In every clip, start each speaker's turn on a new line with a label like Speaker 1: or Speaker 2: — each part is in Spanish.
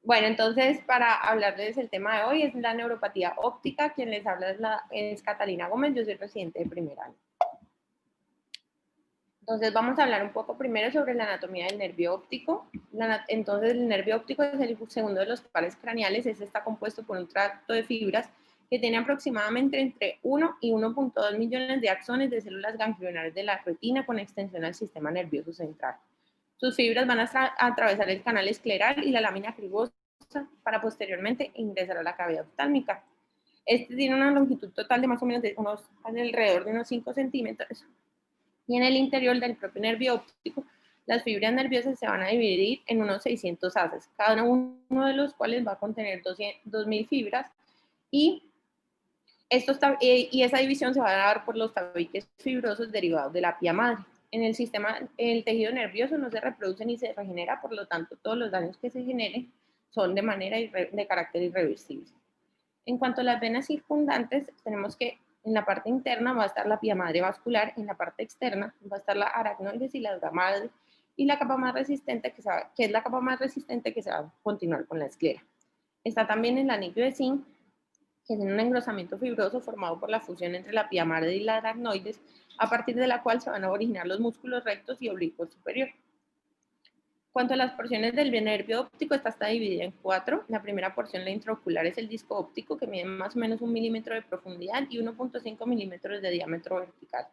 Speaker 1: Bueno, entonces, para hablarles del tema de hoy es la neuropatía óptica. Quien les habla es Catalina Gómez, yo soy residente de primer año. Entonces, vamos a hablar un poco primero sobre la anatomía del nervio óptico. Entonces, el nervio óptico es el segundo de los pares craneales. Este está compuesto por un tracto de fibras que tiene aproximadamente entre 1 y 1.2 millones de axones de células ganglionares de la retina con extensión al sistema nervioso central. Sus fibras van a atravesar el canal escleral y la lámina cribosa para posteriormente ingresar a la cavidad oftálmica. Este tiene una longitud total de más o menos alrededor de unos 5 centímetros. Y en el interior del propio nervio óptico, las fibras nerviosas se van a dividir en unos 600 haces, cada uno de los cuales va a contener 2.000 fibras y esa división se va a dar por los tabiques fibrosos derivados de la pía madre. En el sistema, el tejido nervioso no se reproduce ni se regenera, por lo tanto, todos los daños que se generen son de carácter irreversible. En cuanto a las venas circundantes, tenemos que en la parte interna va a estar la pía madre vascular, en la parte externa va a estar la aracnoides y la dura madre, y la capa más resistente, que es la capa más resistente que se va a continuar con la esclera. Está también el anillo de zinc, que es un engrosamiento fibroso formado por la fusión entre la pía madre y la aracnoides, a partir de la cual se van a originar los músculos rectos y oblicuos superior. Cuanto a las porciones del nervio óptico, esta está dividida en 4. La primera porción, la intraocular, es el disco óptico, que mide más o menos 1 milímetro de profundidad y 1.5 milímetros de diámetro vertical.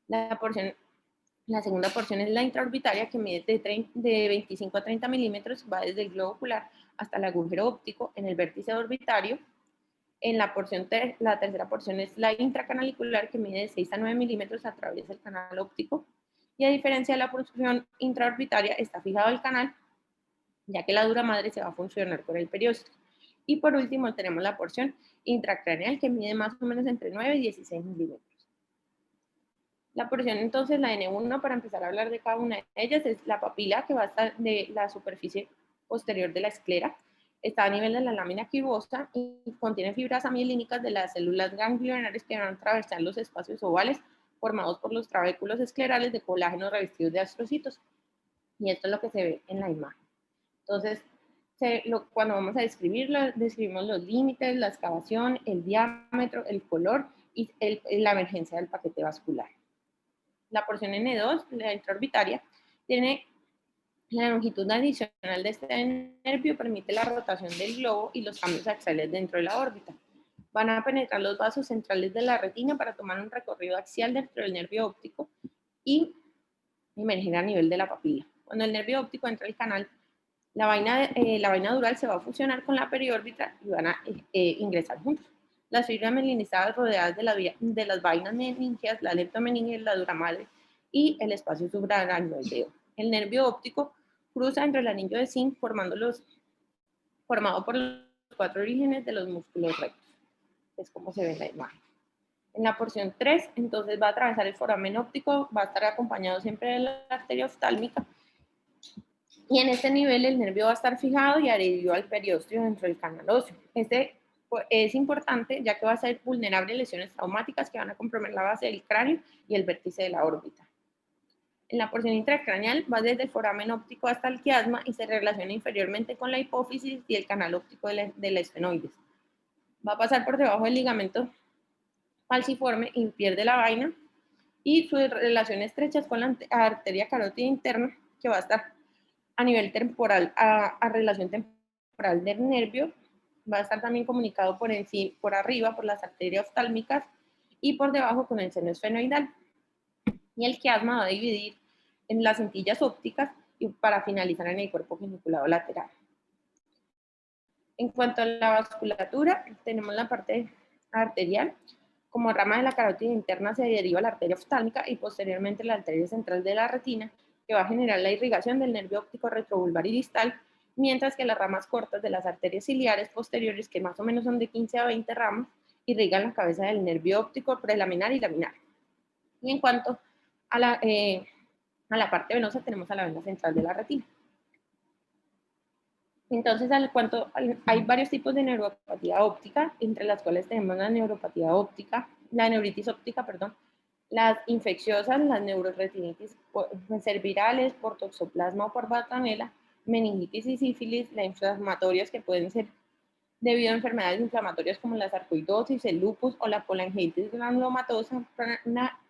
Speaker 1: La segunda porción es la intraorbitaria, que mide de 25 a 30 milímetros, va desde el globo ocular hasta el agujero óptico en el vértice orbitario. La tercera porción es la intracanalicular, que mide de 6 a 9 milímetros a través del canal óptico. Y a diferencia de la porción intraorbitaria, está fijado el canal, ya que la dura madre se va a funcionar con el periósteo. Y por último tenemos la porción intracraneal, que mide más o menos entre 9 y 16 milímetros. La porción entonces, la N1, para empezar a hablar de cada una de ellas, es la papila, que va a estar de la superficie posterior de la esclera. Está a nivel de la lámina quibosa y contiene fibras amielínicas de las células ganglionares que van a atravesar los espacios ovales formados por los trabéculos esclerales de colágeno revestidos de astrocitos. Y esto es lo que se ve en la imagen. Entonces, cuando vamos a describirlo, describimos los límites, la excavación, el diámetro, el color y la emergencia del paquete vascular. La porción N2, la intraorbitaria, tiene la longitud adicional de este nervio, permite la rotación del globo y los cambios axiales dentro de la órbita. Van a penetrar los vasos centrales de la retina para tomar un recorrido axial dentro del nervio óptico y emerger a nivel de la papila. Cuando el nervio óptico entra al canal, la vaina dural se va a fusionar con la periórbita y van a ingresar juntos. Las fibras melinizadas rodeadas de las vainas meningias, la leptomeninges, la dura madre y el espacio subaracnoideo. El nervio óptico cruza entre el anillo de zinc formado por los 4 orígenes de los músculos rectos. Es como se ve en la imagen. En la porción 3, entonces va a atravesar el foramen óptico, va a estar acompañado siempre de la arteria oftálmica, y en este nivel el nervio va a estar fijado y adherido al periósteo dentro del canal óseo. Este es importante ya que va a ser vulnerable a lesiones traumáticas que van a comprometer la base del cráneo y el vértice de la órbita. En la porción intracraneal va desde el foramen óptico hasta el quiasma y se relaciona inferiormente con la hipófisis y el canal óptico del estenoides. Va a pasar por debajo del ligamento falciforme y pierde la vaina, y su relación estrecha es con la arteria carótida interna, que va a estar a nivel temporal, a relación temporal del nervio. Va a estar también comunicado por arriba por las arterias oftálmicas y por debajo con el seno esfenoidal. Y el quiasma va a dividir en las cintillas ópticas y para finalizar en el cuerpo geniculado lateral. En cuanto a la vasculatura, tenemos la parte arterial. Como rama de la carótida interna se deriva la arteria oftálmica y posteriormente la arteria central de la retina, que va a generar la irrigación del nervio óptico retrovulvar y distal, mientras que las ramas cortas de las arterias ciliares posteriores, que más o menos son de 15 a 20 ramas, irrigan la cabeza del nervio óptico prelaminar y laminar. Y en cuanto a la parte venosa, tenemos a la vena central de la retina. Entonces, hay varios tipos de neuropatía óptica, entre las cuales tenemos la neuropatía óptica, la neuritis óptica, perdón, las infecciosas, las neuroretinitis servirales por toxoplasma o por bartonella, meningitis y sífilis, las inflamatorias que pueden ser debido a enfermedades inflamatorias como la sarcoidosis, el lupus o la colangitis granulomatosa,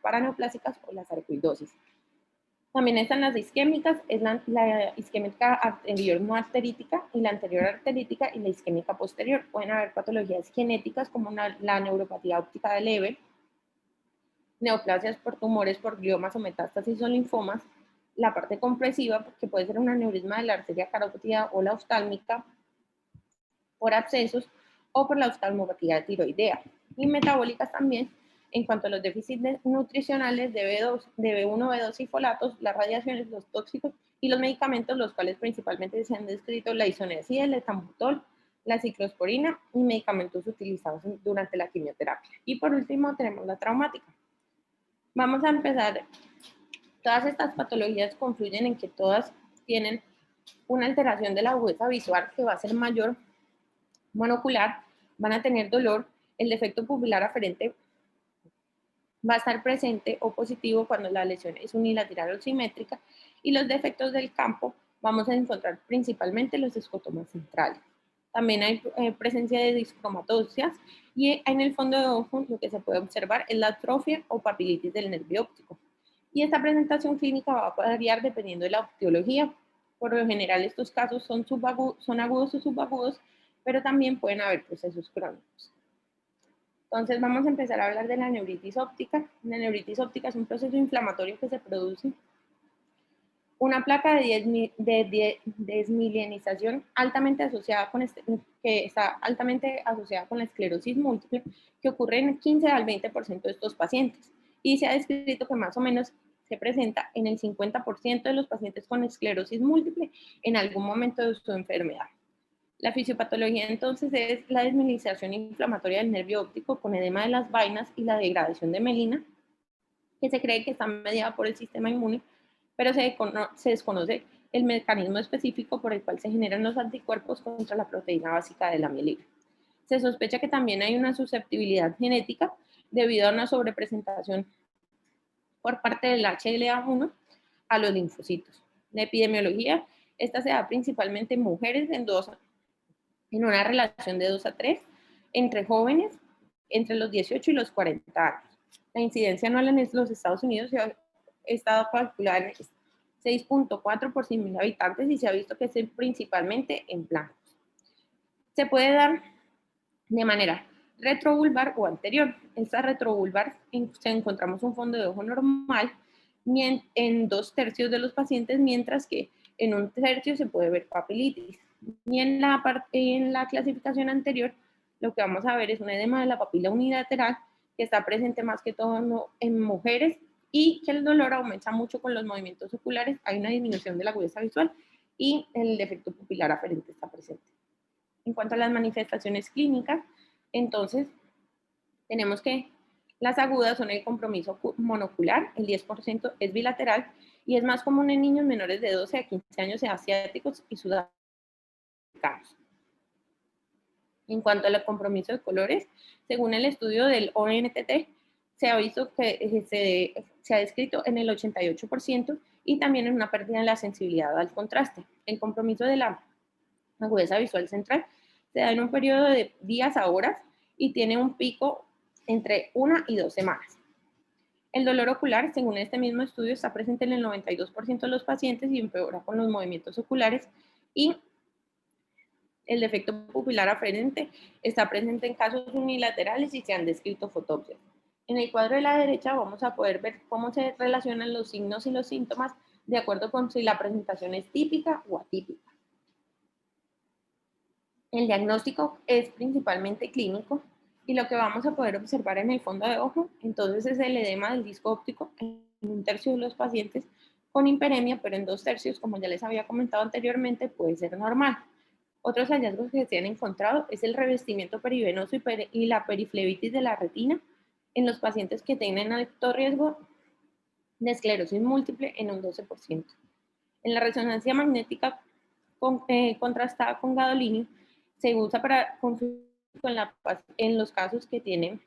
Speaker 1: paraneoplásicas o la sarcoidosis. También están las isquémicas, es la isquémica anterior no arterítica y la anterior arterítica y la isquémica posterior. Pueden haber patologías genéticas como la neuropatía óptica de Leber, neoplasias por tumores, por gliomas o metástasis o linfomas, la parte compresiva, que puede ser un aneurisma de la arteria carótida o la oftálmica, por abscesos o por la oftalmopatía tiroidea, y metabólicas también. En cuanto a los déficits nutricionales de B2, de B1, B2 y folatos, las radiaciones, los tóxicos y los medicamentos, los cuales principalmente se han descrito la isoniazida, el etambutol, la ciclosporina y medicamentos utilizados durante la quimioterapia. Y por último tenemos la traumática. Vamos a empezar. Todas estas patologías confluyen en que todas tienen una alteración de la agudeza visual que va a ser mayor, monocular, van a tener dolor, el defecto pupilar aferente va a estar presente o positivo cuando la lesión es unilateral o simétrica, y los defectos del campo vamos a encontrar principalmente los escotomas centrales. También hay presencia de discromatosias, y en el fondo de ojo lo que se puede observar es la atrofia o papilitis del nervio óptico. Y esta presentación clínica va a variar dependiendo de la etiología. Por lo general estos casos son agudos o subagudos, pero también pueden haber procesos crónicos. Entonces vamos a empezar a hablar de la neuritis óptica. La neuritis óptica es un proceso inflamatorio que se produce una placa de desmielinización altamente asociada que está altamente asociada con la esclerosis múltiple, que ocurre en 15 al 20% de estos pacientes, y se ha descrito que más o menos se presenta en el 50% de los pacientes con esclerosis múltiple en algún momento de su enfermedad. La fisiopatología entonces es la desmielinización inflamatoria del nervio óptico con edema de las vainas y la degradación de melina, que se cree que está mediada por el sistema inmune, pero se desconoce el mecanismo específico por el cual se generan los anticuerpos contra la proteína básica de la mielina. Se sospecha que también hay una susceptibilidad genética debido a una sobrepresentación por parte del HLA1 a los linfocitos. La epidemiología, esta se da principalmente en mujeres en una relación de 2 a 3, entre jóvenes entre los 18 y los 40 años. La incidencia anual en los Estados Unidos se ha estado calculada en 6.4 por 100.000 habitantes, y se ha visto que es principalmente en blancos. Se puede dar de manera retrovulvar o anterior. Esta retrovulvar encontramos un fondo de ojo normal en 2/3 de los pacientes, mientras que en 1/3 se puede ver papilitis. Y en la clasificación anterior, lo que vamos a ver es un edema de la papila unilateral que está presente más que todo en mujeres, y que el dolor aumenta mucho con los movimientos oculares. Hay una disminución de la agudeza visual y el defecto pupilar aferente está presente. En cuanto a las manifestaciones clínicas, entonces tenemos que las agudas son el compromiso monocular, el 10% es bilateral, y es más común en niños menores de 12 a 15 años asiáticos y sudamericanos. En cuanto al compromiso de colores, según el estudio del ONTT, se ha visto que se ha descrito en el 88%, y también en una pérdida en la sensibilidad al contraste. El compromiso de la agudeza visual central se da en un periodo de días a horas y tiene un pico entre 1 y 2 semanas. El dolor ocular, según este mismo estudio, está presente en el 92% de los pacientes y empeora con los movimientos oculares, y el defecto pupilar aferente está presente en casos unilaterales y se han descrito fotopsias. En el cuadro de la derecha vamos a poder ver cómo se relacionan los signos y los síntomas de acuerdo con si la presentación es típica o atípica. El diagnóstico es principalmente clínico, y lo que vamos a poder observar en el fondo de ojo entonces es el edema del disco óptico en 1/3 de los pacientes con hiperemia, pero en 2/3, como ya les había comentado anteriormente, puede ser normal. Otros hallazgos que se han encontrado es el revestimiento perivenoso y la periflebitis de la retina en los pacientes que tienen alto riesgo de esclerosis múltiple en un 12%. En la resonancia magnética contrastada con gadolinio se usa para confirmar en los casos que tienen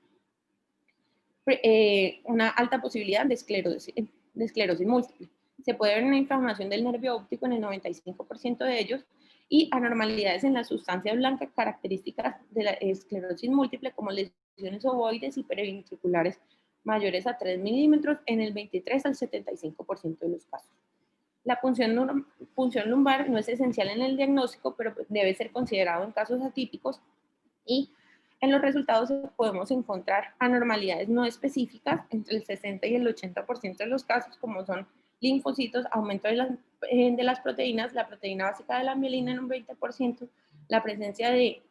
Speaker 1: una alta posibilidad de esclerosis múltiple. Se puede ver una inflamación del nervio óptico en el 95% de ellos y anormalidades en la sustancia blanca características de la esclerosis múltiple como lesiones ovoides y periventriculares mayores a 3 milímetros en el 23 al 75% de los casos. La punción lumbar no es esencial en el diagnóstico, pero debe ser considerado en casos atípicos y en los resultados podemos encontrar anormalidades no específicas entre el 60 y el 80% de los casos, como son linfocitos, aumento de las proteínas, la proteína básica de la mielina en un 20%, la presencia de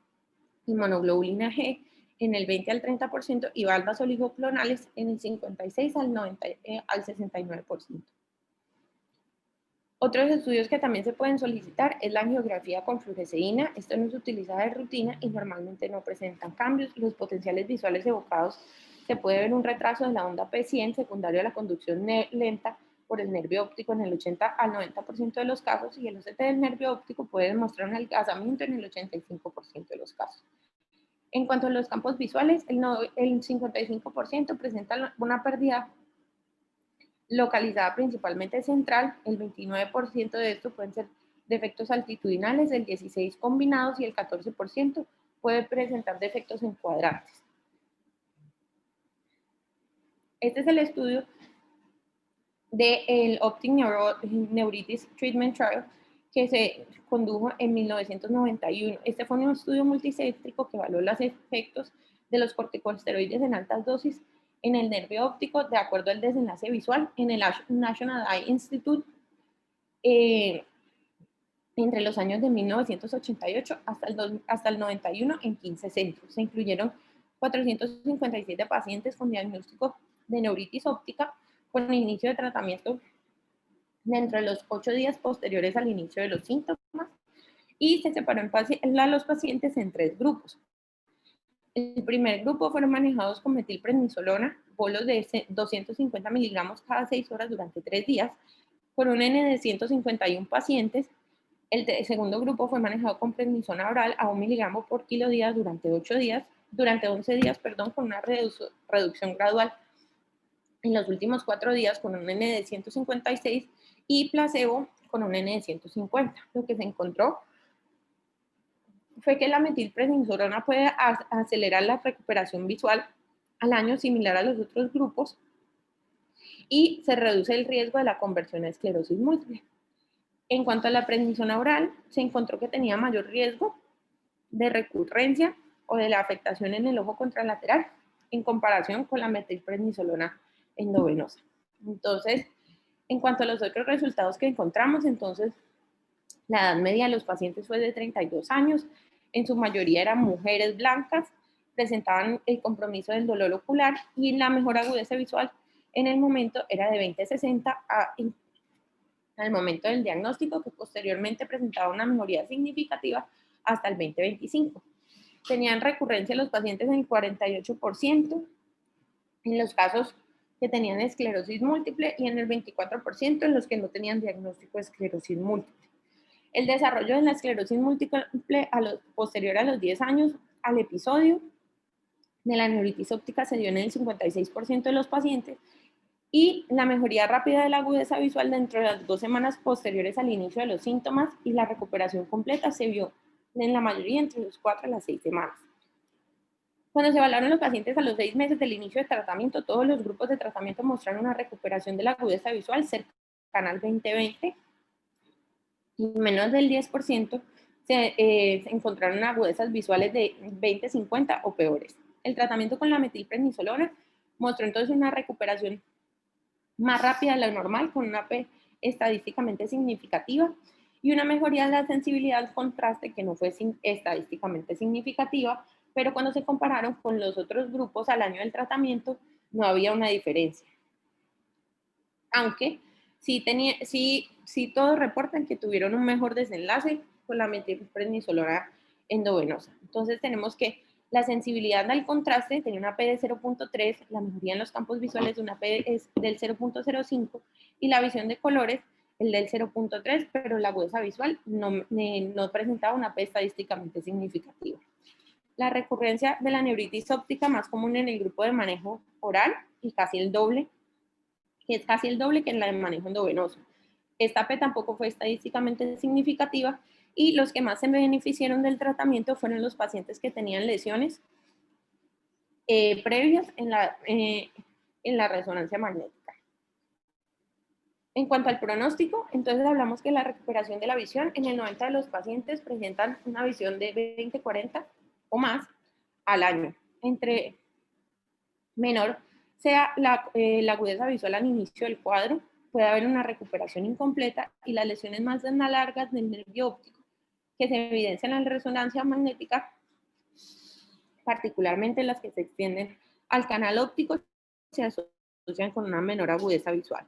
Speaker 1: inmunoglobulina G en el 20 al 30% y valvas oligoclonales en el 56 al 69%. Otros estudios que también se pueden solicitar es la angiografía con fluoresceína. Esto no se utiliza de rutina y normalmente no presentan cambios. Los potenciales visuales evocados, se puede ver un retraso de la onda P100 secundario a la conducción lenta por el nervio óptico en el 80 al 90% de los casos y el OCT del nervio óptico puede demostrar un adelgazamiento en el 85% de los casos. En cuanto a los campos visuales, el 55% presenta una pérdida localizada principalmente central, el 29% de esto pueden ser defectos altitudinales, el 16% combinados y el 14% puede presentar defectos en cuadrantes. Este es el estudio del Optic Neuritis Treatment Trial que se condujo en 1991. Este fue un estudio multicéntrico que evaluó los efectos de los corticosteroides en altas dosis en el nervio óptico de acuerdo al desenlace visual en el National Eye Institute entre los años de 1988 hasta el 91 en 15 centros. Se incluyeron 457 pacientes con diagnóstico de neuritis óptica con inicio de tratamiento dentro de los 8 días posteriores al inicio de los síntomas y se separó a los pacientes en 3 grupos. El primer grupo fueron manejados con metilprednisolona, bolos de 250 miligramos cada 6 horas durante 3 días, con un N de 151 pacientes. El segundo grupo fue manejado con prednisona oral a 1 miligramo por kilo día durante 11 días, con una reducción gradual en los últimos 4 días con un N de 156 y placebo con un N de 150. Lo que se encontró fue que la metilprednisolona puede acelerar la recuperación visual al año similar a los otros grupos y se reduce el riesgo de la conversión a esclerosis múltiple. En cuanto a la prednisona oral, se encontró que tenía mayor riesgo de recurrencia o de la afectación en el ojo contralateral en comparación con la metilprednisolona endovenosa. Entonces, en cuanto a los otros resultados que encontramos, entonces, la edad media de los pacientes fue de 32 años, en su mayoría eran mujeres blancas, presentaban el compromiso del dolor ocular y la mejor agudeza visual en el momento era de 20-60 al momento del diagnóstico, que posteriormente presentaba una mejoría significativa hasta el 20-25. Tenían recurrencia los pacientes en el 48%, en los casos que tenían esclerosis múltiple y en el 24% en los que no tenían diagnóstico de esclerosis múltiple. El desarrollo de la esclerosis múltiple posterior a los 10 años al episodio de la neuritis óptica se dio en el 56% de los pacientes y la mejoría rápida de la agudeza visual dentro de las 2 semanas posteriores al inicio de los síntomas y la recuperación completa se vio en la mayoría entre los 4 a las 6 semanas. Cuando se evaluaron los pacientes a los 6 meses del inicio de tratamiento, todos los grupos de tratamiento mostraron una recuperación de la agudeza visual cercana al 20-20 y menos del 10% se encontraron agudezas visuales de 20-50 o peores. El tratamiento con la metilprednisolona mostró entonces una recuperación más rápida de la normal con una P estadísticamente significativa y una mejoría de la sensibilidad al contraste que no fue estadísticamente significativa, pero cuando se compararon con los otros grupos al año del tratamiento no había una diferencia. Aunque sí todos reportan que tuvieron un mejor desenlace con la metilprednisolona endovenosa. Entonces tenemos que la sensibilidad al contraste tenía una P de 0.3, la mejoría en los campos visuales de una P es del 0.05 y la visión de colores el del 0.3, pero la agudeza visual no presentaba una P estadísticamente significativa. La recurrencia de la neuritis óptica más común en el grupo de manejo oral y casi el doble, que es casi el doble que en la de manejo endovenoso. Esta P tampoco fue estadísticamente significativa y los que más se beneficiaron del tratamiento fueron los pacientes que tenían lesiones previas en la resonancia magnética. En cuanto al pronóstico, entonces hablamos que la recuperación de la visión en el 90% de los pacientes presentan una visión de 20/40 o más al año. Entre menor sea la agudeza visual al inicio del cuadro, puede haber una recuperación incompleta y las lesiones más largas del nervio óptico que se evidencian en la resonancia magnética, particularmente las que se extienden al canal óptico, se asocian con una menor agudeza visual.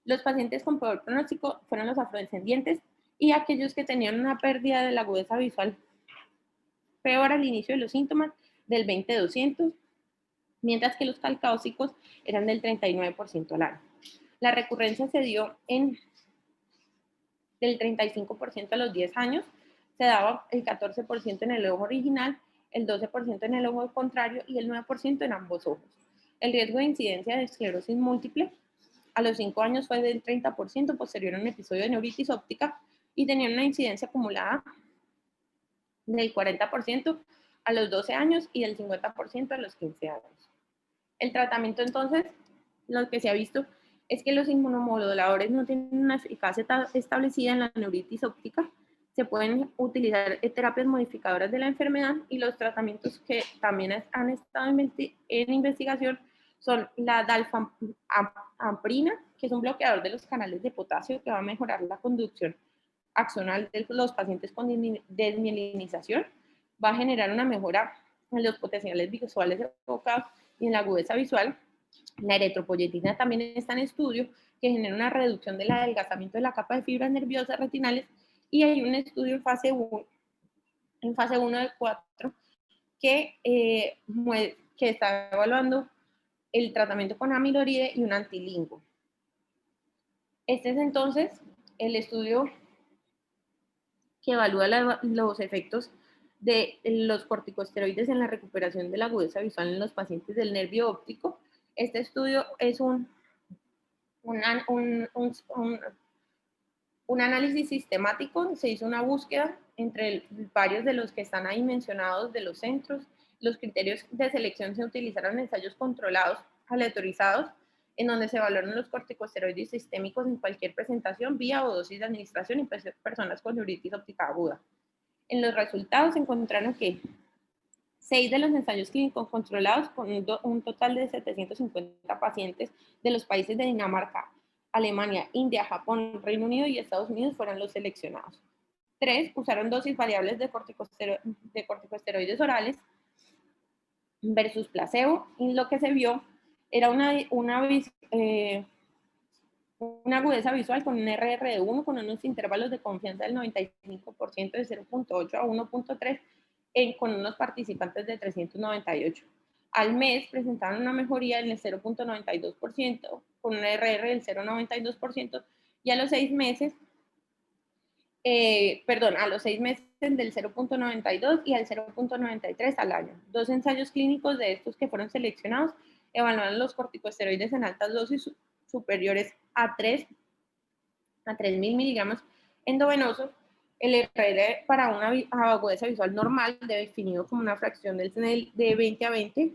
Speaker 1: Los pacientes con peor pronóstico fueron los afrodescendientes y aquellos que tenían una pérdida de la agudeza visual peor al inicio de los síntomas del 20-200, mientras que los calcáusicos eran del 39% al año. La recurrencia se dio del 35% a los 10 años, se daba el 14% en el ojo original, el 12% en el ojo contrario y el 9% en ambos ojos. El riesgo de incidencia de esclerosis múltiple a los 5 años fue del 30% posterior a un episodio de neuritis óptica y tenía una incidencia acumulada del 40% a los 12 años y del 50% a los 15 años. El tratamiento entonces, lo que se ha visto es que los inmunomoduladores no tienen una eficacia establecida en la neuritis óptica. Se pueden utilizar terapias modificadoras de la enfermedad y los tratamientos que también han estado en investigación son la dalfamprina, que es un bloqueador de los canales de potasio que va a mejorar la conducción axonal de los pacientes con desmielinización, va a generar una mejora en los potenciales visuales evocados y en la agudeza visual. La eritropoyetina también está en estudio, que genera una reducción del adelgazamiento de la capa de fibras nerviosas retinales, y hay un estudio en fase 1 de 4 que está evaluando el tratamiento con amiloride y un antilingo. Este es entonces el estudio que evalúa los efectos de los corticosteroides en la recuperación de la agudeza visual en los pacientes del nervio óptico. Este estudio es un análisis sistemático, se hizo una búsqueda entre varios de los que están ahí mencionados de los centros. Los criterios de selección se utilizaron en ensayos controlados, aleatorizados, en donde se evaluaron los corticosteroides sistémicos en cualquier presentación, vía o dosis de administración en personas con neuritis óptica aguda. En los resultados se encontraron que 6 de los ensayos clínicos controlados, con un total de 750 pacientes de los países de Dinamarca, Alemania, India, Japón, Reino Unido y Estados Unidos, fueron los seleccionados. 3 usaron dosis variables de corticosteroides orales versus placebo, y lo que se vio era una agudeza visual con un RR de 1 con unos intervalos de confianza del 95% de 0.8 a 1.3 con unos participantes de 398. Al mes presentaron una mejoría en el 0.92% con un RR del 0.92% y a los 6 meses, a los 6 meses del 0.92 y al 0.93 al año. 2 ensayos clínicos de estos que fueron seleccionados evaluaron los corticosteroides en altas dosis superiores a 3.000 miligramos endovenosos. El RR para una agudeza visual normal, definido como una fracción del Snell de 20 a 20,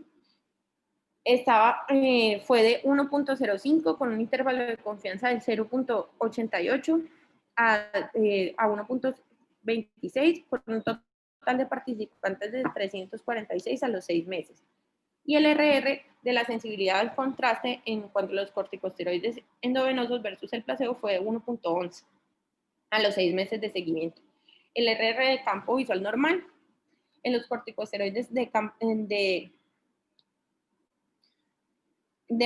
Speaker 1: fue de 1.05 con un intervalo de confianza del 0.88 a 1.26 con un total de participantes de 346 a los 6 meses. Y el RR de la sensibilidad al contraste en cuanto a los corticosteroides endovenosos versus el placebo fue de 1.11 a los 6 meses de seguimiento. El RR de campo visual normal en los corticosteroides de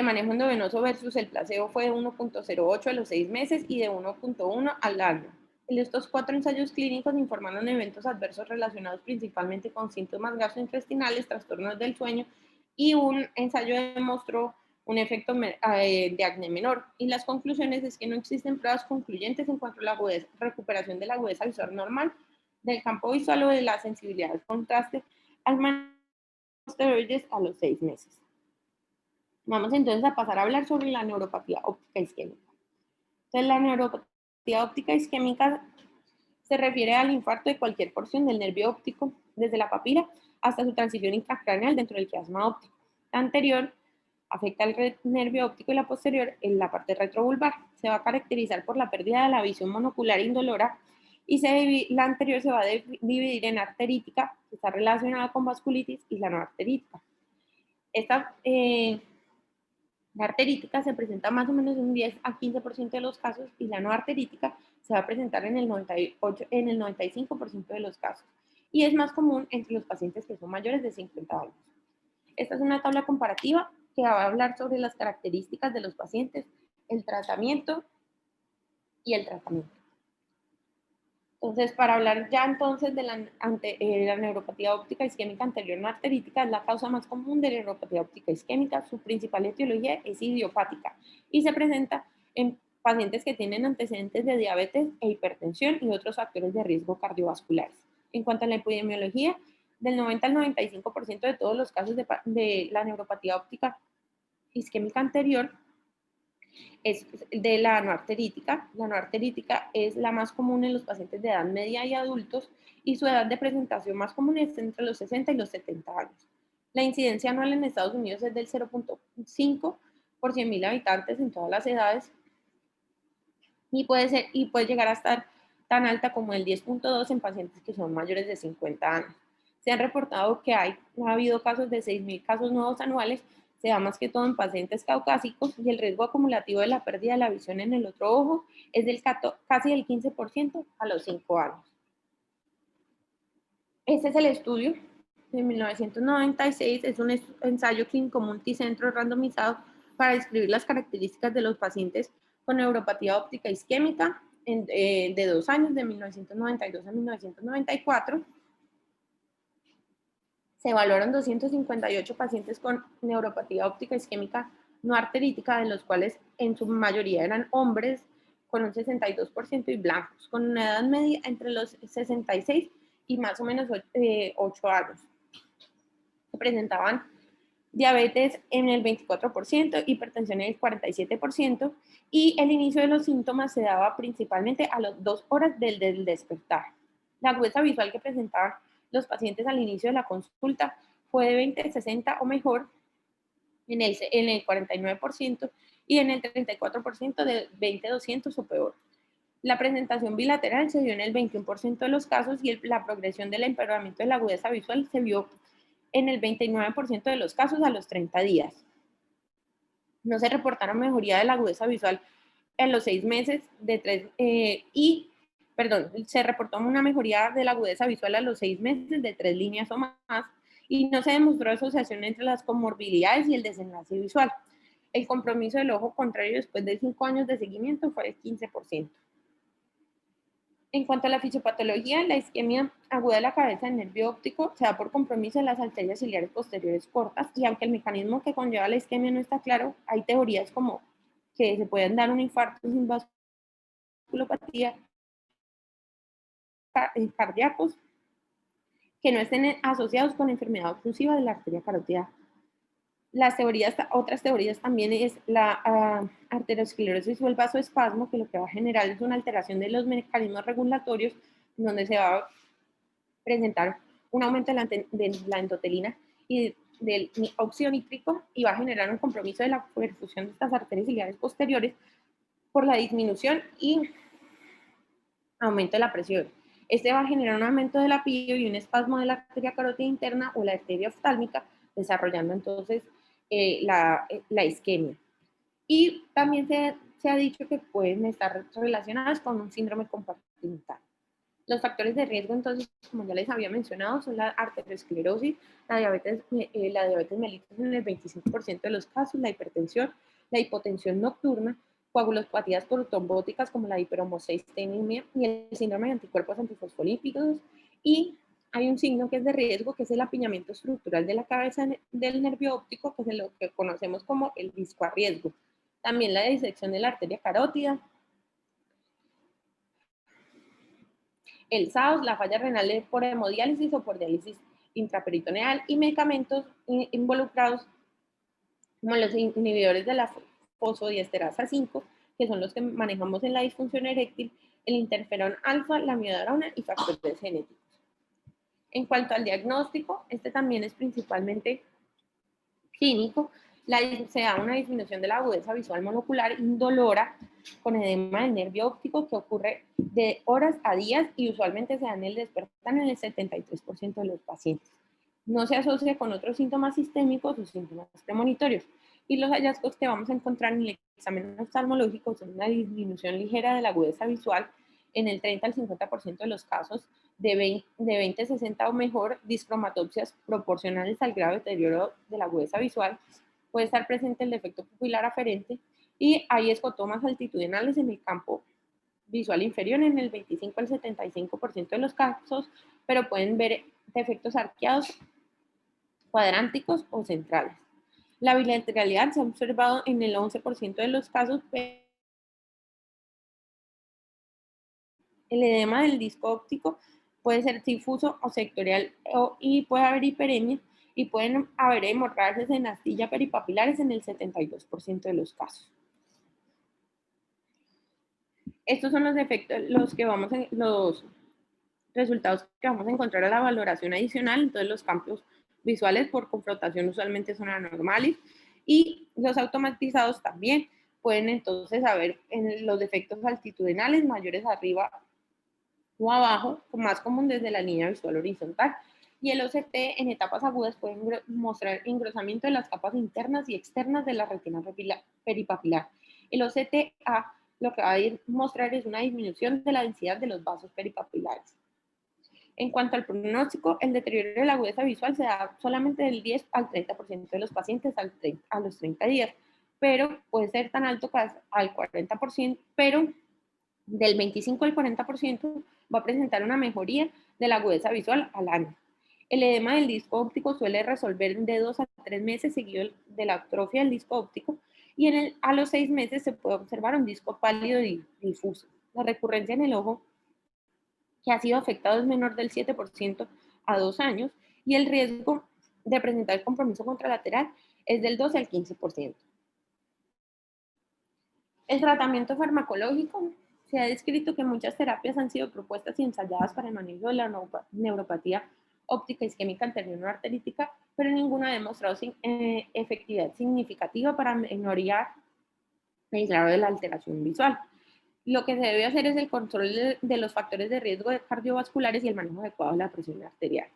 Speaker 1: manejo endovenoso versus el placebo fue de 1.08 a los 6 meses y de 1.1 al año. En estos 4 ensayos clínicos informaron eventos adversos relacionados principalmente con síntomas gastrointestinales, trastornos del sueño, y un ensayo demostró un efecto de acné menor. Y las conclusiones es que no existen pruebas concluyentes en cuanto a la recuperación de la agudeza visual normal, del campo visual o de la sensibilidad al contraste al manejo de esteroides a los 6 meses. Vamos entonces a pasar a hablar sobre la neuropatía óptica isquémica. Entonces, la neuropatía óptica isquémica se refiere al infarto de cualquier porción del nervio óptico, desde la papila hasta su transición intracraneal dentro del quiasma óptico. La anterior afecta al nervio óptico y la posterior en la parte retrovulvar. Se va a caracterizar por la pérdida de la visión monocular indolora y la anterior se va a dividir en arterítica, que está relacionada con vasculitis, y la no arterítica. La arterítica se presenta más o menos en un 10 a 15% de los casos y la no arterítica se va a presentar en el 95% de los casos y es más común entre los pacientes que son mayores de 50 años. Esta es una tabla comparativa que va a hablar sobre las características de los pacientes, el tratamiento y el tratamiento. Entonces, para hablar ya entonces de la neuropatía óptica isquémica anterior no arterítica, es la causa más común de la neuropatía óptica isquémica. Su principal etiología es idiopática y se presenta en pacientes que tienen antecedentes de diabetes e hipertensión y otros factores de riesgo cardiovasculares. En cuanto a la epidemiología, del 90 al 95% de todos los casos de la neuropatía óptica isquémica anterior es de la no arterítica. La no arterítica es la más común en los pacientes de edad media y adultos y su edad de presentación más común es entre los 60 y los 70 años. La incidencia anual en Estados Unidos es del 0.5 por 100.000 habitantes en todas las edades y puede llegar a estar tan alta como el 10.2 en pacientes que son mayores de 50 años. Se han reportado que ha habido casos de 6.000 casos nuevos anuales, se da más que todo en pacientes caucásicos y el riesgo acumulativo de la pérdida de la visión en el otro ojo es casi del 15% a los 5 años. Este es el estudio de 1996, es un ensayo clínico multicentro randomizado para describir las características de los pacientes con neuropatía óptica isquémica de 2 años, de 1992 a 1994. Se evaluaron 258 pacientes con neuropatía óptica isquémica no arterítica, de los cuales en su mayoría eran hombres con un 62% y blancos, con una edad media entre los 66 y más o menos 8 años. Se presentaban diabetes en el 24%, hipertensión en el 47%, y el inicio de los síntomas se daba principalmente a las 2 horas del despertar. La agudeza visual que presentaban los pacientes al inicio de la consulta fue de 20-60 o mejor en el 49% y en el 34% de 20-200 o peor. La presentación bilateral se dio en el 21% de los casos y la progresión del empeoramiento de la agudeza visual se vio en el 29% de los casos a los 30 días. No se reportaron mejoría de la agudeza visual en los 6 meses se reportó una mejoría de la agudeza visual a los 6 meses de 3 líneas o más y no se demostró asociación entre las comorbilidades y el desenlace visual. El compromiso del ojo contrario después de 5 años de seguimiento fue del 15%. En cuanto a la fisiopatología, la isquemia aguda de la cabeza del nervio óptico se da por compromiso de las arterias ciliares posteriores cortas y aunque el mecanismo que conlleva la isquemia no está claro, hay teorías como que se pueden dar un infarto sin vasculopatía cardíacos que no estén asociados con enfermedad oclusiva de la arteria carótida. Otras teorías también es la arteriosclerosis o el vasoespasmo, que lo que va a generar es una alteración de los mecanismos regulatorios, donde se va a presentar un aumento de la endotelina y del óxido nítrico y va a generar un compromiso de la perfusión de estas arterias ciliares posteriores por la disminución y aumento de la presión. Este va a generar un aumento de la pio y un espasmo de la arteria carótida interna o la arteria oftálmica, desarrollando entonces la isquemia. Y también se ha dicho que pueden estar relacionadas con un síndrome compartimental. Los factores de riesgo, entonces, como ya les había mencionado, son la arteriosclerosis, la diabetes mellitus en el 25% de los casos, la hipertensión, la hipotensión nocturna, coagulopatías por trombóticas como la hiperhomocisteinemia y el síndrome de anticuerpos antifosfolípidos. Y hay un signo que es de riesgo, que es el apiñamiento estructural de la cabeza del nervio óptico, que es lo que conocemos como el disco a riesgo. También la disección de la arteria carótida, el SAOS, la falla renal por hemodiálisis o por diálisis intraperitoneal y medicamentos involucrados como los inhibidores de la fosfodiesterasa 5, que son los que manejamos en la disfunción eréctil, el interferón alfa, la miodarona y factores genéticos. En cuanto al diagnóstico, este también es principalmente clínico. Se da una disminución de la agudeza visual monocular indolora con edema del nervio óptico que ocurre de horas a días y usualmente se da en el despertar en el 73% de los pacientes. No se asocia con otros síntomas sistémicos o síntomas premonitorios. Y los hallazgos que vamos a encontrar en el examen oftalmológico son una disminución ligera de la agudeza visual en el 30 al 50% de los casos, de 20-60 o mejor, discromatopsias proporcionales al grave deterioro de la agudeza visual, puede estar presente el defecto pupilar aferente y hay escotomas altitudinales en el campo visual inferior en el 25 al 75% de los casos, pero pueden ver defectos arqueados, cuadránticos o centrales. La bilateralidad se ha observado en el 11% de los casos. El edema del disco óptico puede ser difuso o sectorial y puede haber hiperemia y pueden haber hemorragias en astilla peripapilares en el 72% de los casos. Estos son los efectos, los resultados que vamos a encontrar a la valoración adicional. Entonces, los campos visuales por confrontación usualmente son anormales y los automatizados también pueden entonces haber en los defectos altitudinales mayores arriba o abajo, más común desde la línea visual horizontal. Y el OCT en etapas agudas puede mostrar engrosamiento de las capas internas y externas de la retina peripapilar. El OCTA lo que va a mostrar es una disminución de la densidad de los vasos peripapilares. En cuanto al pronóstico, el deterioro de la agudeza visual se da solamente del 10 al 30% de los pacientes a los 30 días, pero puede ser tan alto que al 40%, pero del 25 al 40% va a presentar una mejoría de la agudeza visual al año. El edema del disco óptico suele resolver de 2 a 3 meses seguido de la atrofia del disco óptico y a los 6 meses se puede observar un disco pálido y difuso. La recurrencia en el ojo que ha sido afectado es menor del 7% a 2 años y el riesgo de presentar compromiso contralateral es del 12 al 15%. El tratamiento farmacológico. Se ha descrito que muchas terapias han sido propuestas y ensayadas para el manejo de la neuropatía óptica isquémica anterior-arterítica, pero ninguna ha demostrado efectividad significativa para mejorar el grado de la alteración visual. Lo que se debe hacer es el control de los factores de riesgo cardiovasculares y el manejo adecuado de la presión arterial.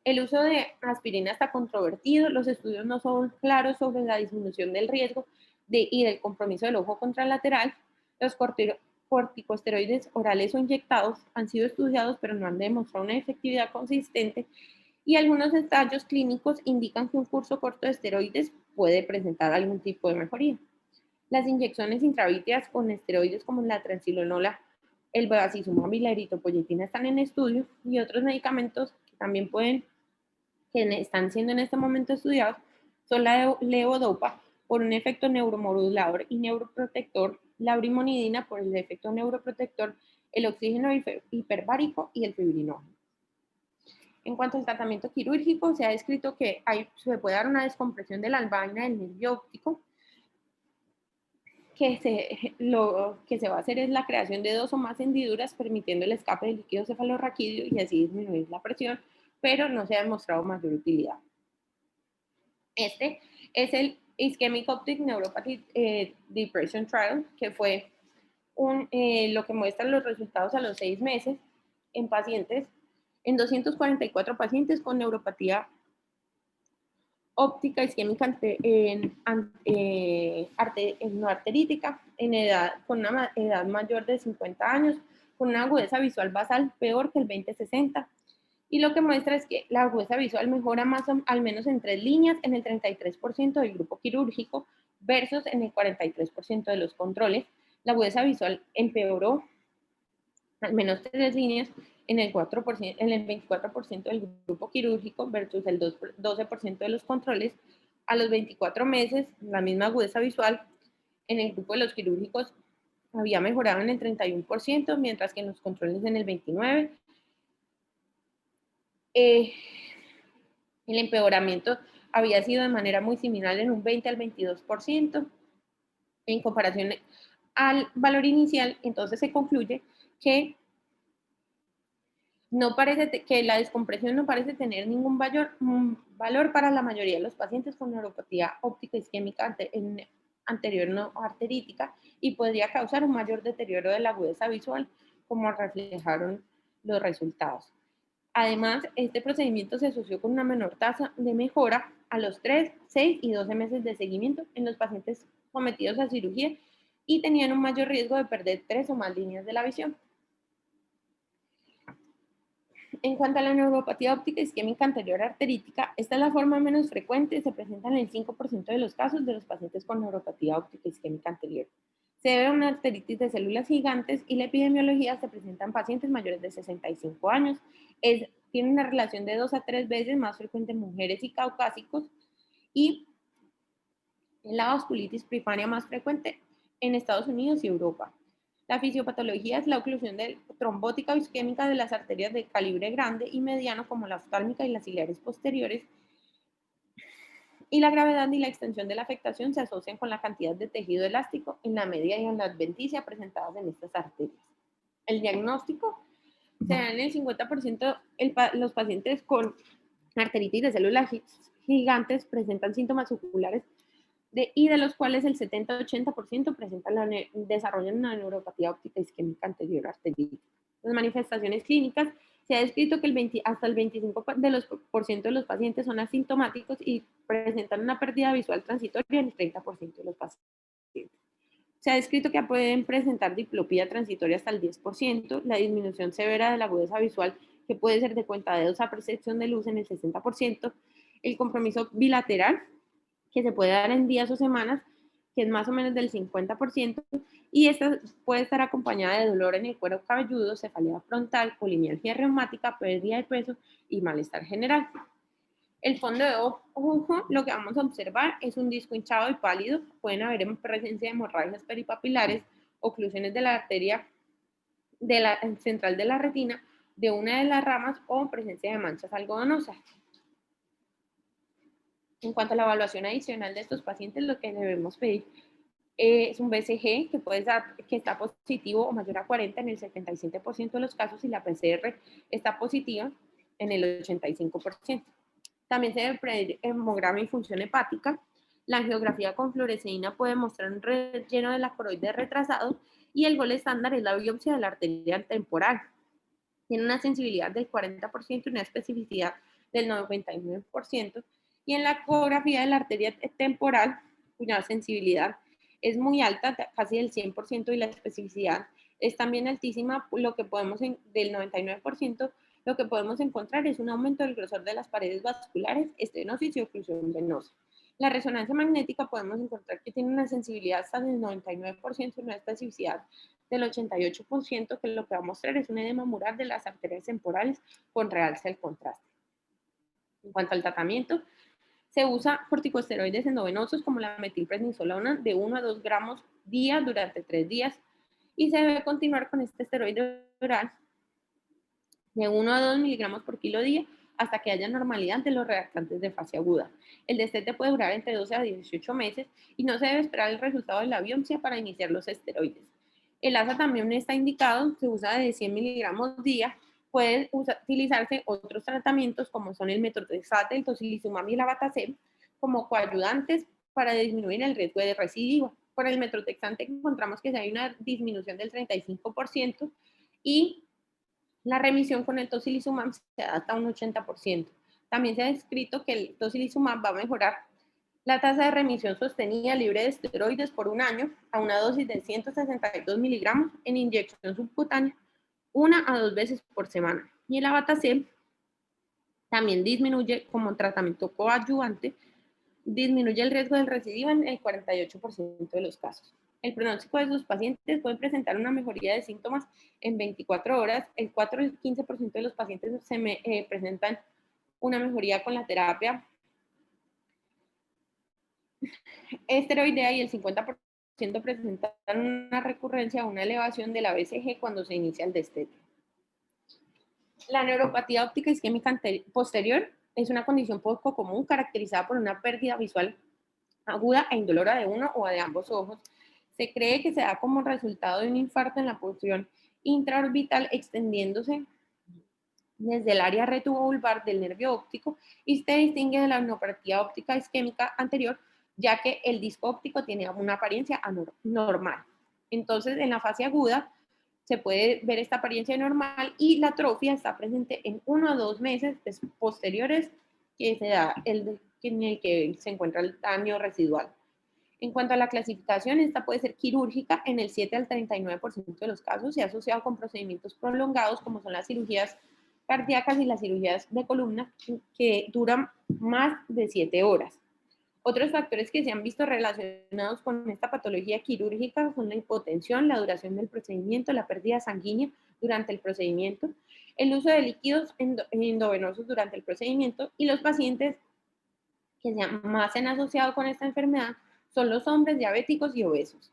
Speaker 1: El uso de aspirina está controvertido, los estudios no son claros sobre la disminución del riesgo y del compromiso del ojo contralateral. Los corticosteroides orales o inyectados han sido estudiados, pero no han demostrado una efectividad consistente y algunos ensayos clínicos indican que un curso corto de esteroides puede presentar algún tipo de mejoría. Las inyecciones intravítreas con esteroides como la transilenola, el bevacizumab y la eritropoyetina están en estudio y otros medicamentos que también están siendo en este momento estudiados son la levodopa por un efecto neuromodulador y neuroprotector, la brimonidina por el efecto neuroprotector, el oxígeno hiperbárico y el fibrinógeno. En cuanto al tratamiento quirúrgico, se ha descrito que se puede dar una descompresión de la vaina del nervio óptico, lo que se va a hacer es la creación de 2 o más hendiduras permitiendo el escape del líquido cefalorraquídeo y así disminuir la presión, pero no se ha demostrado mayor utilidad. Este es el Ischemic Optic Neuropathy Depression Trial, que fue lo que muestra los resultados a los 6 meses en 244 pacientes con neuropatía óptica isquémica no arterítica con una edad mayor de 50 años, con una agudeza visual basal peor que el 20/60. Y lo que muestra es que la agudeza visual mejora al menos en 3 líneas en el 33% del grupo quirúrgico versus en el 43% de los controles. La agudeza visual empeoró al menos 3 líneas en el 24% del grupo quirúrgico versus el 12% de los controles. A los 24 meses, la misma agudeza visual en el grupo de los quirúrgicos había mejorado en el 31%, mientras que en los controles en el 29%. El empeoramiento había sido de manera muy similar en un 20 al 22%. En comparación al valor inicial, entonces se concluye que que la descompresión no parece tener ningún valor para la mayoría de los pacientes con neuropatía óptica isquémica anterior no arterítica y podría causar un mayor deterioro de la agudeza visual, como reflejaron los resultados. Además, este procedimiento se asoció con una menor tasa de mejora a los 3, 6 y 12 meses de seguimiento en los pacientes sometidos a cirugía y tenían un mayor riesgo de perder 3 o más líneas de la visión. En cuanto a la neuropatía óptica isquémica anterior arterítica, esta es la forma menos frecuente, se presenta en el 5% de los casos de los pacientes con neuropatía óptica isquémica anterior. Se debe a una arteritis de células gigantes y la epidemiología se presenta en pacientes mayores de 65 años. Tiene una relación de 2 a 3 veces más frecuente en mujeres y caucásicos y la vasculitis primaria más frecuente en Estados Unidos y Europa. La fisiopatología es la oclusión trombótica o isquémica de las arterias de calibre grande y mediano, como la oftálmica y las ciliares posteriores, y la gravedad y la extensión de la afectación se asocian con la cantidad de tejido elástico en la media y en la adventicia presentadas en estas arterias. El diagnóstico se da en el 50%, los pacientes con arteritis de células gigantes presentan síntomas oculares y de los cuales el 70-80% presentan desarrollan una neuropatía óptica isquémica anterior arterítica. Las manifestaciones clínicas, se ha descrito que hasta el 25% de los pacientes son asintomáticos y presentan una pérdida visual transitoria en el 30% de los pacientes. Se ha descrito que pueden presentar diplopía transitoria hasta el 10%, la disminución severa de la agudeza visual, que puede ser de cuentadedos a percepción de luz, en el 60%, el compromiso bilateral, que se puede dar en días o semanas, que es más o menos del 50%, y esta puede estar acompañada de dolor en el cuero cabelludo, cefalea frontal, polimialgia reumática, pérdida de peso y malestar general. El fondo de ojo, lo que vamos a observar es un disco hinchado y pálido, pueden haber presencia de hemorragias peripapilares, oclusiones de la arteria central de la retina, de una de las ramas o presencia de manchas algodonosas. En cuanto a la evaluación adicional de estos pacientes, lo que debemos pedir es un BCG que está positivo o mayor a 40 en el 77% de los casos y la PCR está positiva en el 85%. También se debe pedir hemograma y función hepática. La angiografía con fluoresceína puede mostrar un relleno de la coroide retrasado y el gol estándar es la biopsia de la arteria temporal. Tiene una sensibilidad del 40% y una especificidad del 99%. Y en la ecografía de la arteria temporal, cuya sensibilidad es muy alta, casi del 100%, y la especificidad es también altísima, del 99%, lo que podemos encontrar es un aumento del grosor de las paredes vasculares, estenosis y oclusión venosa. La resonancia magnética podemos encontrar que tiene una sensibilidad hasta del 99% y una especificidad del 88%, que lo que va a mostrar es un edema mural de las arterias temporales con realce del contraste. En cuanto al tratamiento, se usa corticosteroides endovenosos como la metilprednisolona de 1 a 2 gramos día durante 3 días y se debe continuar con este esteroide oral de 1 a 2 miligramos por kilo día hasta que haya normalidad de los reactantes de fase aguda. El destete puede durar entre 12 a 18 meses y no se debe esperar el resultado de la biopsia para iniciar los esteroides. El ASA también está indicado, se usa de 100 miligramos día. Pueden utilizarse otros tratamientos como son el metotrexate, el tocilizumab y el abatacept como coayudantes para disminuir el riesgo de recidiva. Por el metotrexate encontramos que hay una disminución del 35% y la remisión con el tocilizumab se da hasta un 80%. También se ha descrito que el tocilizumab va a mejorar la tasa de remisión sostenida libre de esteroides por un año a una dosis de 162 miligramos en inyección subcutánea 1 a 2 veces por semana. Y el abatacept también disminuye como tratamiento coadyuvante, disminuye el riesgo del recidiva en el 48% de los casos. El pronóstico de sus pacientes puede presentar una mejoría de síntomas en 24 horas. El 4 y 15% de los pacientes presentan una mejoría con la terapia esteroidea y el 50% presentan una recurrencia o una elevación de la BCG cuando se inicia el destete. La neuropatía óptica isquémica posterior es una condición poco común caracterizada por una pérdida visual aguda e indolora de uno o de ambos ojos. Se cree que se da como resultado de un infarto en la porción intraorbital extendiéndose desde el área retrobulbar del nervio óptico y se distingue de la neuropatía óptica isquémica anterior, ya que el disco óptico tiene una apariencia normal. Entonces, en la fase aguda se puede ver esta apariencia normal y la atrofia está presente en 1 o 2 meses posteriores que se da en el que se encuentra el daño residual. En cuanto a la clasificación, esta puede ser quirúrgica en el 7 al 39% de los casos y asociado con procedimientos prolongados como son las cirugías cardíacas y las cirugías de columna que duran más de 7 horas. Otros factores que se han visto relacionados con esta patología quirúrgica son la hipotensión, la duración del procedimiento, la pérdida sanguínea durante el procedimiento, el uso de líquidos endovenosos durante el procedimiento y los pacientes que más se han asociado con esta enfermedad son los hombres diabéticos y obesos.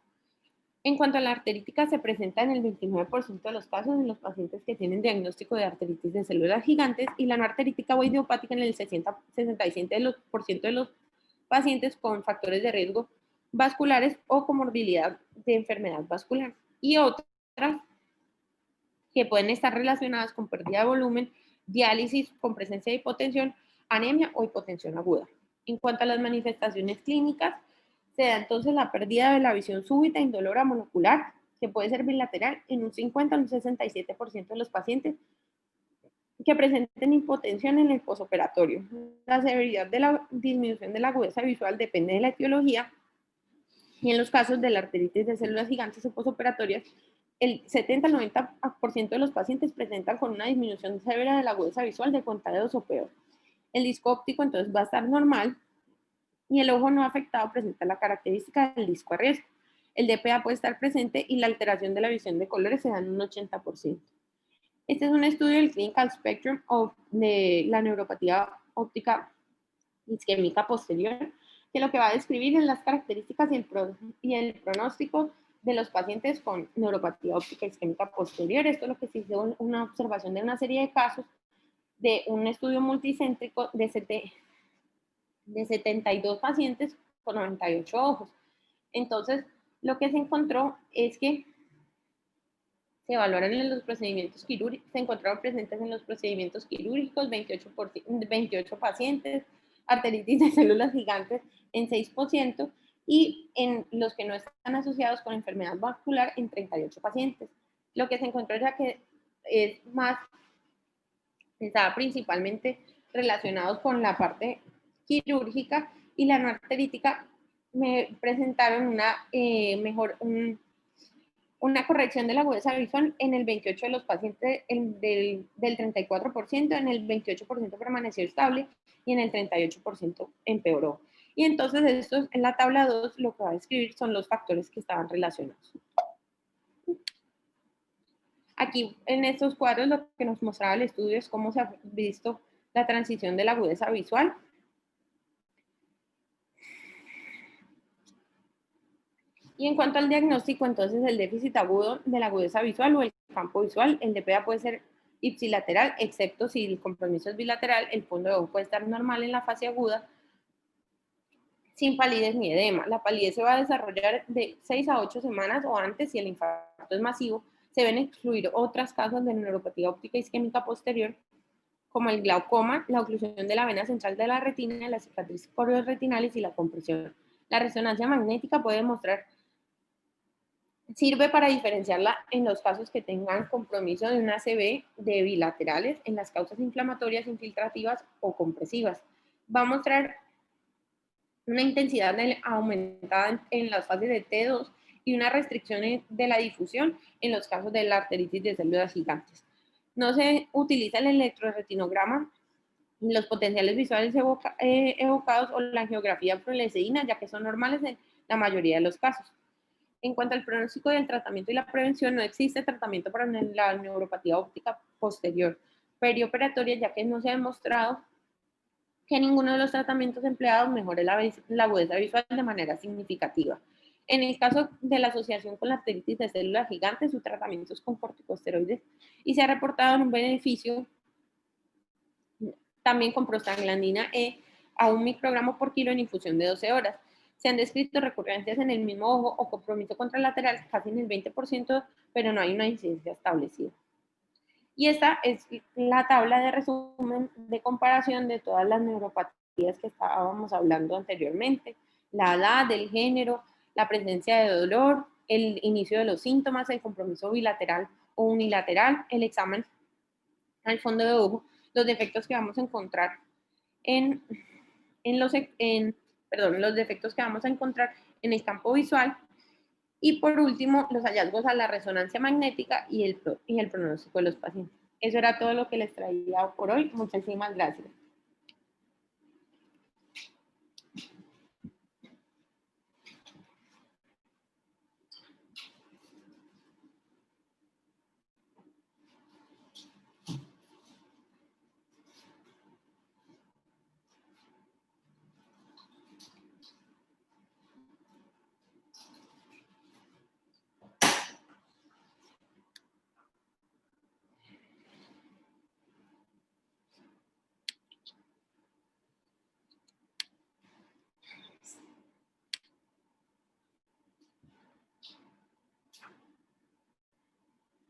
Speaker 1: En cuanto a la arterítica, se presenta en el 29% de los casos en los pacientes que tienen diagnóstico de arteritis de células gigantes y la no arterítica o idiopática en el 67% de los pacientes con factores de riesgo vasculares o comorbilidad de enfermedad vascular. Y otras que pueden estar relacionadas con pérdida de volumen, diálisis con presencia de hipotensión, anemia o hipotensión aguda. En cuanto a las manifestaciones clínicas, se da entonces la pérdida de la visión súbita indolora monocular, que puede ser bilateral en un 50 o un 67% de los pacientes que presenten hipotensión en el posoperatorio. La severidad de la disminución de la agudeza visual depende de la etiología y en los casos de la arteritis de células gigantes o posoperatorias, el 70 al 90% de los pacientes presentan con una disminución severa de la agudeza visual de cuenta de 2 o peor. El disco óptico entonces va a estar normal y el ojo no afectado presenta la característica del disco a riesgo. El DPA puede estar presente y la alteración de la visión de colores se da en un 80%. Este es un estudio del Clinical Spectrum de la neuropatía óptica isquémica posterior, que lo que va a describir es las características y el pronóstico de los pacientes con neuropatía óptica isquémica posterior. Esto es lo que se hizo una observación de una serie de casos de un estudio multicéntrico de 72 pacientes con 98 ojos. Entonces, lo que se encontró es que se evaluaron en los procedimientos quirúrgicos, se encontraron presentes en los procedimientos quirúrgicos 28 pacientes, arteritis de células gigantes en 6% y en los que no están asociados con enfermedad vascular en 38 pacientes. Lo que se encontró ya que es más, estaba principalmente relacionados con la parte quirúrgica y la no arterítica me presentaron una corrección de la agudeza visual en el 28 de los pacientes del 34%, en el 28% permaneció estable y en el 38% empeoró. Y entonces esto en la tabla 2 lo que va a describir son los factores que estaban relacionados. Aquí en estos cuadros lo que nos mostraba el estudio es cómo se ha visto la transición de la agudeza visual. Y en cuanto al diagnóstico, entonces el déficit agudo de la agudeza visual o el campo visual, el DPA puede ser ipsilateral, excepto si el compromiso es bilateral, el fondo de ojo puede estar normal en la fase aguda, sin palidez ni edema. La palidez se va a desarrollar de 6 a 8 semanas o antes si el infarto es masivo. Se deben excluir otras causas de neuropatía óptica isquémica posterior, como el glaucoma, la oclusión de la vena central de la retina, las cicatrices retinales y la compresión. La resonancia magnética puede mostrar. Sirve para diferenciarla en los casos que tengan compromiso de una ACV de bilaterales en las causas inflamatorias, infiltrativas o compresivas. Va a mostrar una intensidad aumentada en las fases de T2 y una restricción de la difusión en los casos de la arteritis de células gigantes. No se utiliza el electroretinograma, los potenciales visuales evocados o la angiografía fluoresceína, ya que son normales en la mayoría de los casos. En cuanto al pronóstico del tratamiento y la prevención, no existe tratamiento para la neuropatía óptica posterior perioperatoria, ya que no se ha demostrado que ninguno de los tratamientos empleados mejore la agudeza visual de manera significativa. En el caso de la asociación con la arteritis de células gigantes, su tratamiento es con corticosteroides y se ha reportado un beneficio también con prostaglandina E a 1 microgramo por kilo en infusión de 12 horas. Se han descrito recurrencias en el mismo ojo o compromiso contralateral casi en el 20%, pero no hay una incidencia establecida. Y esta es la tabla de resumen de comparación de todas las neuropatías que estábamos hablando anteriormente. La edad, el género, la presencia de dolor, el inicio de los síntomas, el compromiso bilateral o unilateral, el examen al fondo de ojo, los defectos que vamos a encontrar los defectos que vamos a encontrar en el campo visual. Y por último, los hallazgos a la resonancia magnética y el pronóstico de los pacientes. Eso era todo lo que les traía por hoy. Muchísimas gracias.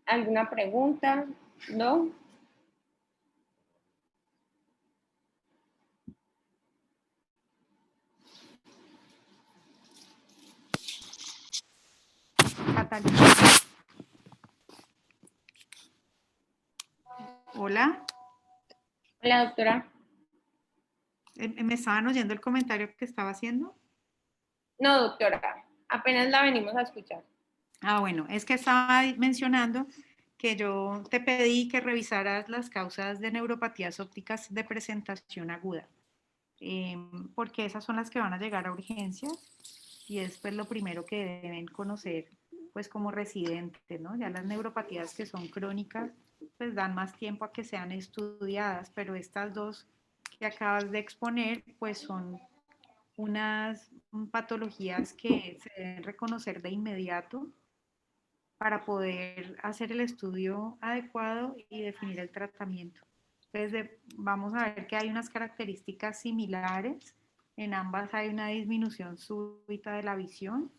Speaker 1: ¿Alguna pregunta? ¿No?
Speaker 2: Catalina. Hola.
Speaker 1: Hola, doctora.
Speaker 2: ¿Me estaban oyendo el comentario que estaba haciendo?
Speaker 1: No, doctora. Apenas la venimos a escuchar.
Speaker 2: Ah, bueno, es que estaba mencionando que yo te pedí que revisaras las causas de neuropatías ópticas de presentación aguda, porque esas son las que van a llegar a urgencias y es pues lo primero que deben conocer pues como residentes, ¿no? Ya las neuropatías que son crónicas pues dan más tiempo a que sean estudiadas, pero estas dos que acabas de exponer pues son unas patologías que se deben reconocer de inmediato para poder hacer el estudio adecuado y definir el tratamiento. Entonces, vamos a ver que hay unas características similares. En ambas hay una disminución súbita de la visión.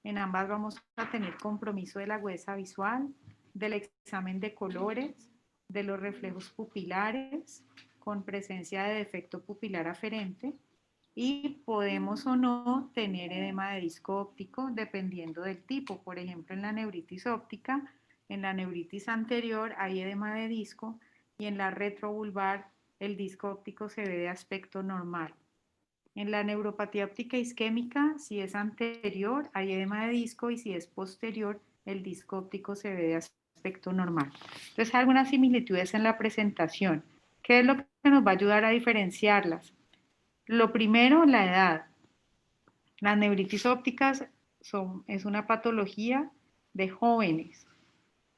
Speaker 2: En ambas vamos a tener compromiso de la agudeza visual, del examen de colores, de los reflejos pupilares, con presencia de defecto pupilar aferente, y podemos o no tener edema de disco óptico dependiendo del tipo. Por ejemplo, en la neuritis óptica, en la neuritis anterior hay edema de disco y en la retrovulvar el disco óptico se ve de aspecto normal. En la neuropatía óptica isquémica, si es anterior, hay edema de disco y si es posterior, el disco óptico se ve de aspecto normal. Entonces, hay algunas similitudes en la presentación. ¿Qué es lo que nos va a ayudar a diferenciarlas? Lo primero, la edad. Las neuritis ópticas es una patología de jóvenes.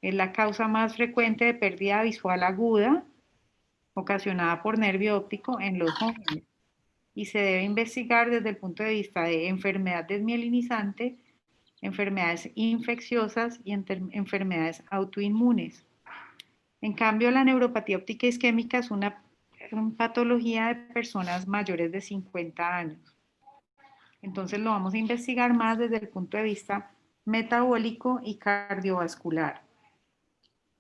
Speaker 2: Es la causa más frecuente de pérdida visual aguda ocasionada por nervio óptico en los jóvenes y se debe investigar desde el punto de vista de enfermedad desmielinizante, enfermedades infecciosas y enfermedades autoinmunes. En cambio, la neuropatía óptica isquémica es una patología de personas mayores de 50 años. Entonces lo vamos a investigar más desde el punto de vista metabólico y cardiovascular.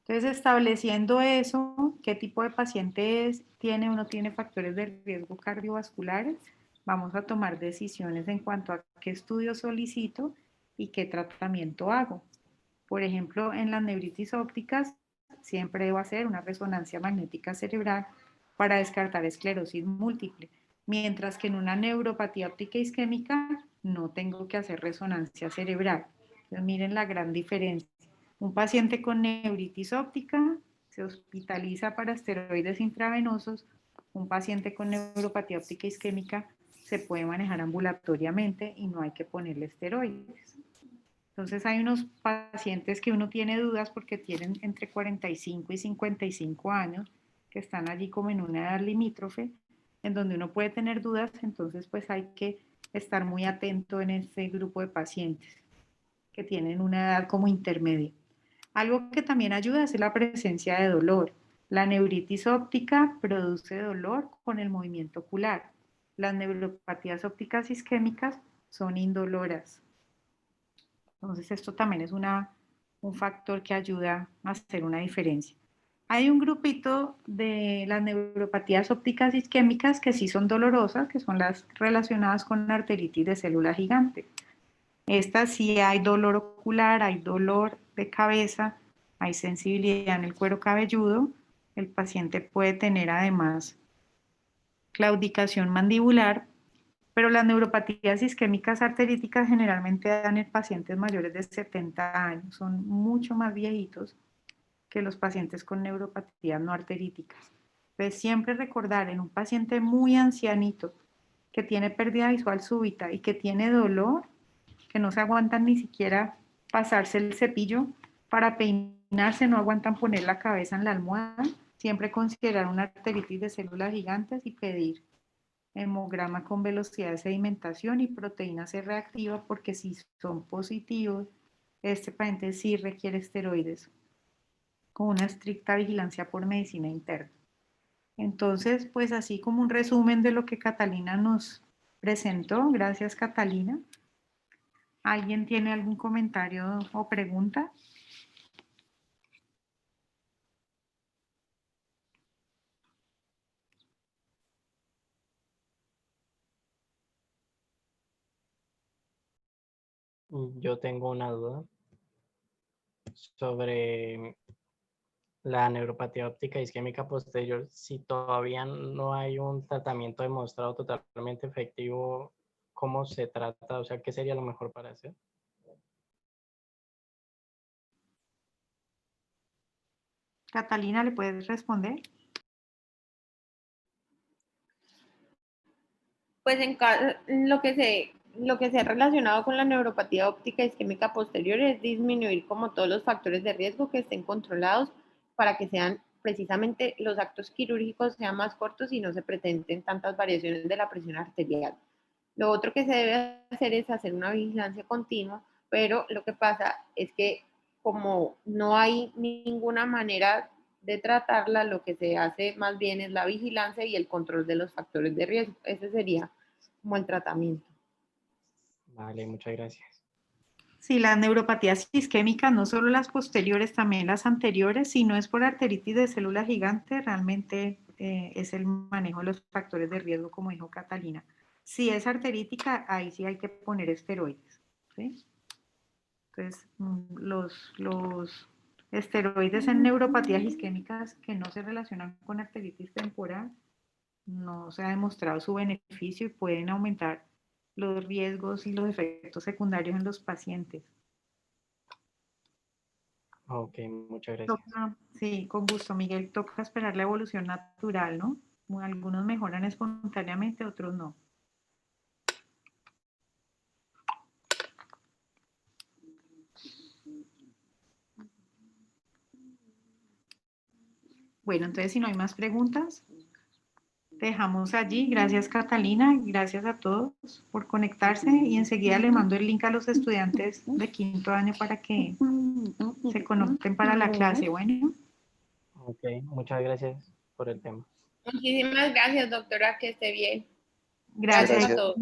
Speaker 2: Entonces, estableciendo eso, qué tipo de paciente es, tiene o no tiene factores de riesgo cardiovasculares, vamos a tomar decisiones en cuanto a qué estudio solicito y qué tratamiento hago. Por ejemplo, en las neuritis ópticas, siempre debo hacer una resonancia magnética cerebral para descartar esclerosis múltiple, mientras que en una neuropatía óptica isquémica no tengo que hacer resonancia cerebral. Entonces, miren la gran diferencia. Un paciente con neuritis óptica se hospitaliza para esteroides intravenosos. Un paciente con neuropatía óptica isquémica se puede manejar ambulatoriamente y no hay que ponerle esteroides. Entonces hay unos pacientes que uno tiene dudas porque tienen entre 45 y 55 años, que están allí como en una edad limítrofe, en donde uno puede tener dudas, entonces pues hay que estar muy atento en este grupo de pacientes que tienen una edad como intermedia. Algo que también ayuda es la presencia de dolor. La neuritis óptica produce dolor con el movimiento ocular. Las neuropatías ópticas isquémicas son indoloras. Entonces, esto también es un factor que ayuda a hacer una diferencia. Hay un grupito de las neuropatías ópticas isquémicas que sí son dolorosas, que son las relacionadas con arteritis de célula gigante. Estas sí hay dolor ocular, hay dolor de cabeza, hay sensibilidad en el cuero cabelludo. El paciente puede tener además claudicación mandibular, pero las neuropatías isquémicas arteríticas generalmente dan en pacientes mayores de 70 años, son mucho más viejitos que los pacientes con neuropatías no arteríticas. Entonces, siempre recordar en un paciente muy ancianito que tiene pérdida visual súbita y que tiene dolor, que no se aguantan ni siquiera pasarse el cepillo para peinarse, no aguantan poner la cabeza en la almohada, siempre considerar una arteritis de células gigantes y pedir hemograma con velocidad de sedimentación y proteína C reactiva, porque si son positivos, este paciente sí requiere esteroides con una estricta vigilancia por medicina interna. Entonces, pues así como un resumen de lo que Catalina nos presentó. Gracias, Catalina. ¿Alguien tiene algún comentario o pregunta?
Speaker 3: Yo tengo una duda sobre la neuropatía óptica isquémica posterior. Si todavía no hay un tratamiento demostrado totalmente efectivo, ¿cómo se trata? O sea, ¿qué sería lo mejor para hacer?
Speaker 2: Catalina, ¿le puedes responder?
Speaker 1: Pues lo que se ha relacionado con la neuropatía óptica isquémica posterior es disminuir como todos los factores de riesgo que estén controlados para que sean precisamente los actos quirúrgicos sean más cortos y no se presenten tantas variaciones de la presión arterial. Lo otro que se debe hacer es hacer una vigilancia continua, pero lo que pasa es que como no hay ninguna manera de tratarla, lo que se hace más bien es la vigilancia y el control de los factores de riesgo. Ese sería como el tratamiento.
Speaker 3: Vale, muchas gracias.
Speaker 2: Sí, las neuropatías isquémicas, no solo las posteriores, también las anteriores, si no es por arteritis de célula gigante, realmente es el manejo de los factores de riesgo, como dijo Catalina. Si es arterítica, ahí sí hay que poner esteroides, ¿sí? Entonces, los esteroides en neuropatías isquémicas que no se relacionan con arteritis temporal, no se ha demostrado su beneficio y pueden aumentar los riesgos y los efectos secundarios en los pacientes.
Speaker 3: Ok, muchas gracias.
Speaker 2: Sí, con gusto, Miguel. Toca esperar la evolución natural, ¿no? Algunos mejoran espontáneamente, otros no. Bueno, entonces si no hay más preguntas, te dejamos allí. Gracias, Catalina. Gracias a todos por conectarse y enseguida le mando el link a los estudiantes de quinto año para que se conecten para la clase. Bueno.
Speaker 3: Ok, muchas gracias por el tema.
Speaker 1: Muchísimas gracias, doctora, que esté bien.
Speaker 2: Gracias.
Speaker 1: Gracias a todos.